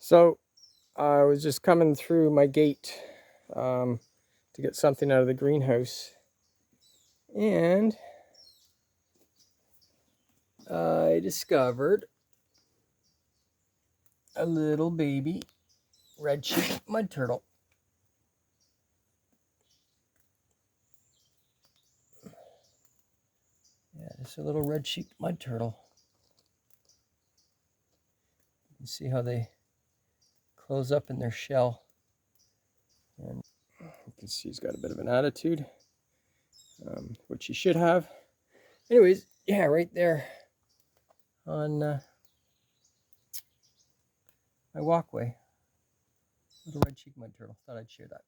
So I was just coming through my gate to get something out of the greenhouse, and I discovered a little baby red-cheeked mud turtle. Yeah, just a little red-cheeked mud turtle. You can see how they close up in their shell. And you can see he's got a bit of an attitude, which he should have. Anyways, yeah, right there on my walkway. Little red-cheeked mud turtle. Thought I'd share that.